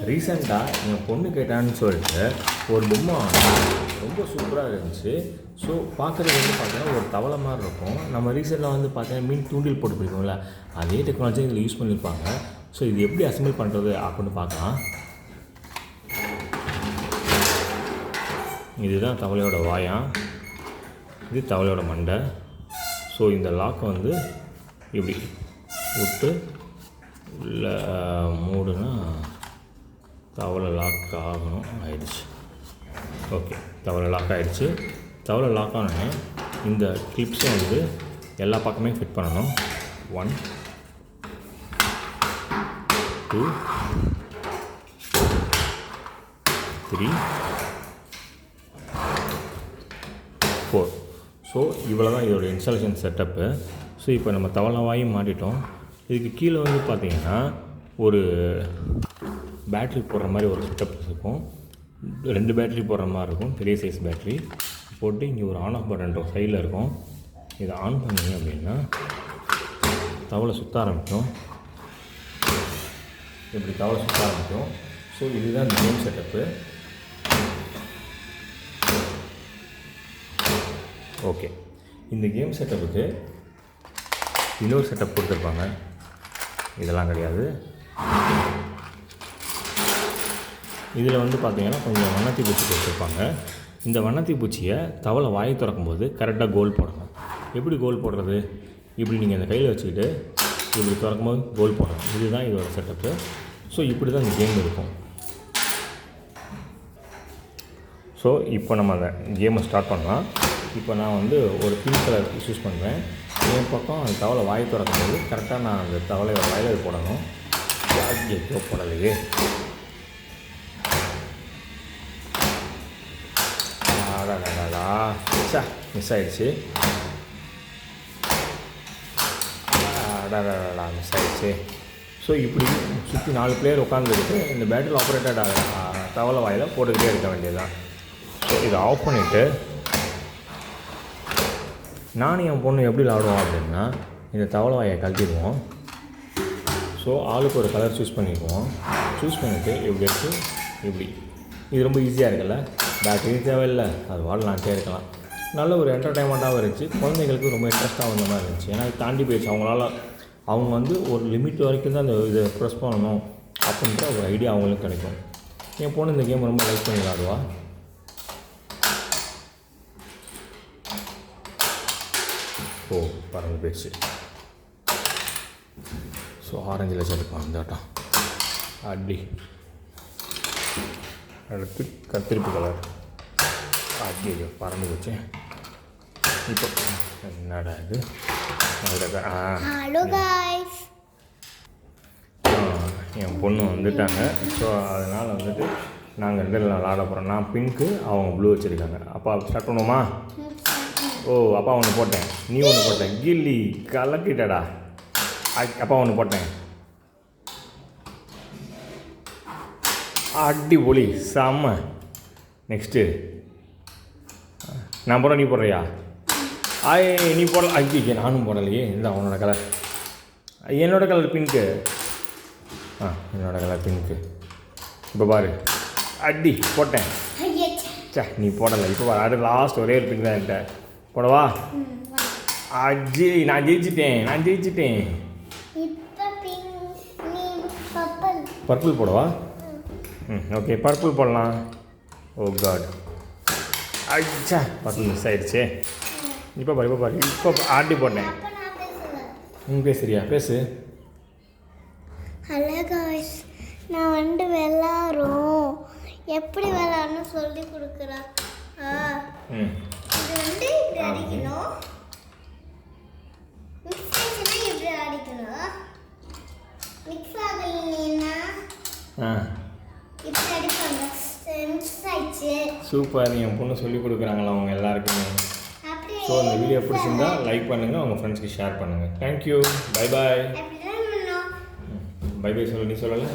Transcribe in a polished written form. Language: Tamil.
ரீசெண்டாக என் பொண்ணு கேட்டான்னு சொல்லிட்டு ஒரு பொம்மை ரொம்ப சூப்பராக இருந்துச்சு. ஸோ பார்க்குறது வந்து பார்த்தீங்கன்னா ஒரு தவளை மாதிரி இருக்கும். நம்ம ரீசெண்டாக வந்து பார்த்தீங்கன்னா மீன் தூண்டில் போட்டு பிடிக்கும்ல, அதே டெக்னாலஜி இதில் யூஸ் பண்ணியிருப்பாங்க. ஸோ இது எப்படி அசம்பிள் பண்ணுறது அப்படின்னு பார்க்கலாம். இதுதான் தவளையோட வாயாம், இது தவளையோட மண்டை. ஸோ இந்த லாக்கை வந்து இப்படி விட்டு உள்ள மூடுனா தவளை லாக் ஆகணும். ஆயிடுச்சு. ஓகே, தவளை லாக் ஆகிடுச்சு. தவளை லாக் ஆனோடனே இந்த கிளிப்ஸை வந்து எல்லா பக்கமே ஃபிட் பண்ணணும். 1 2 3 4. ஸோ இவ்வளோ தான் இதோட இன்ஸ்டாலேஷன் செட்டப்பு. ஸோ இப்போ நம்ம தவளை வாயும் மாட்டிட்டோம். இதுக்கு கீழே வந்து பார்த்திங்கன்னா ஒரு பேட்ரி போடுற மாதிரி ஒரு செட்டப் இருக்கும். 2 பேட்ரி போடுற மாதிரி இருக்கும், பெரிய சைஸ் பேட்ரி போட்டு இங்கே ஒரு ஆன் ஆஃப் பட்டன் சைடில் இருக்கும். இதை ஆன் பண்ணிங்க அப்படின்னா தவளை சுற்ற ஆரம்பிக்கும். இப்படி தவளை சுற்ற ஆரம்பிக்கும். ஸோ இதுதான் இந்த கேம் செட்டப்பு. ஓகே, இந்த கேம் செட்டப்புக்கு இன்னொரு செட்டப் கொடுத்துருப்பாங்க. இதெல்லாம் கிடையாது. இதில் வந்து பார்த்திங்கன்னா கொஞ்சம் வண்ணத்தி பூச்சி கொடுத்துருப்பாங்க. இந்த வண்ணத்தி பூச்சியை தவளை வாய் திறக்கும்போது கரெக்டாக கோல் போடணும். எப்படி கோல் போடுறது? இப்படி நீங்கள் இந்த கையில் வச்சுக்கிட்டு இப்படி திறக்கும்போது கோல் போடணும். இதுதான் இதோட செட்டப்பு. ஸோ இப்படி தான் இந்த கேம் இருக்கும். ஸோ இப்போ நம்ம அந்த கேமை ஸ்டார்ட் பண்ணலாம். இப்போ நான் வந்து ஒரு பிங்க் கலர் யூஸ் பண்ணுவேன். என் பக்கம் அந்த தவளை வாய் திறக்கும்போது கரெக்டாக நான் அந்த தவளையோட வாயில் போடணும். எங்கேயோ போடலையே. மிஸ் ஆகிடுச்சு. மிஸ் ஆகிடுச்சு. ஸோ இப்படி சுற்றி 4 பிளேயர் உட்காந்துக்கிட்டு இந்த பேட்டரி ஆப்ரேட்டட் தவளை வாயில் போட்டுக்கிட்டே இருக்க வேண்டியது தான். ஸோ இதை ஆஃப் பண்ணிவிட்டு நானும் என் பொண்ணு எப்படி விளாடுவோம் அப்படின்னா இந்த தவளை வாயை கழட்டிடுவோம். ஸோ ஆளுக்கு ஒரு கலர் சூஸ் பண்ணிக்குவோம். சூஸ் பண்ணிவிட்டு இப்படி எடுத்து இப்படி. இது ரொம்ப ஈஸியாக இருக்குல்ல, பேட்டரி தேவையில்லை, அது வாடலான்ட்டே இருக்கலாம். நல்ல ஒரு என்டர்டைன்மெண்ட்டாகவும் இருந்துச்சு. குழந்தைங்களுக்கு ரொம்ப இன்ட்ரெஸ்ட்டாக வந்த மாதிரி இருந்துச்சு. ஏன்னா இது தாண்டி போயிடுச்சு. அவங்க வந்து ஒரு லிமிட் வரைக்கும் தான் அந்த இதை ப்ரெஸ் பண்ணணும் அப்படின்ற ஒரு ஐடியா அவங்களுக்கு கிடைக்கும். என் பொண்ணு இந்த கேம் ரொம்ப லைக் பண்ணி விளாடுவா. ஓ, பறந்து போயிடுச்சு. ஸோ ஆரஞ்சில் சேர்த்துப்பான் இந்த ஆட்டம். அப்படி அடுத்து கத்திரிப்பு கலர். அப்படி பறந்து போச்சு. இப்போ என்னடா இது? என் பொண்ணு வந்துட்டாங்க. ஸோ அதனால் வந்துட்டு நாங்கள் 2 விளாட போகிறோம். நான் பிங்க்கு, அவங்க ப்ளூ வச்சுருக்காங்க. அப்பா ஸ்டார்ட் பண்ணுவோமா? ஓ, அப்பா ஒன்று போட்டேன், நீ ஒன்று போட்டேன். கில்லி கலக்கிட்டடா. அப்பா ஒன்று போட்டேன். அடிப்பொலி, செம்ம. நெக்ஸ்ட்டு நான் போடுறேன், நீ போடுறியா? நீ போடல. ஐயோ, நானும் போடலையே. இந்த அவனோட கலர், என்னோடய கலர் பிங்க்கு. என்னோடய கலர் பிங்க்கு. இப்போ பாரு, அடி போட்டேன். நீ போடலை. இப்போ பாரு, அது லாஸ்ட் ஒரே ஒரு பிங்க் தான் என்கிட்ட. போடவா? நான் ஜெயிச்சிட்டேன். பர்பிள் போடவா? ஓகே, பர்பிள் போடலாம். ஓ காட், அச்சா, பர்பிள் மிஸ் ஆகிடுச்சே. இப்போ பாரு, இப்போ ஆட்டி போட்டேன். பேசுறியா? பேசு. ஹலோ காய்ஸ், நான் வந்து விளாட்றோம். எப்படி விளாட்ணும் சொல்லி கொடுக்குறா. இது வந்து இப்படி அடிக்கணும். மிக்ஸ் ஆச்சுன்னா இப்படி அடிக்கணும். மிக்ஸ் ஆகலைன்னா இப்படி அடிப்பாங்க. மிக்ஸ் ஆயிடுச்சு. சூப்பர். என் பொண்ணு சொல்லி கொடுக்குறாங்களா அவங்க எல்லாருக்குமே. ஸோ இந்த வீடியோ பிடிச்சிருந்தா லைக் பண்ணுங்கள், உங்கள் ஃப்ரெண்ட்ஸ்க்கு ஷேர் பண்ணுங்கள். Thank you. Bye bye. Bye bye சொல்லு. நீ சொல்லலை?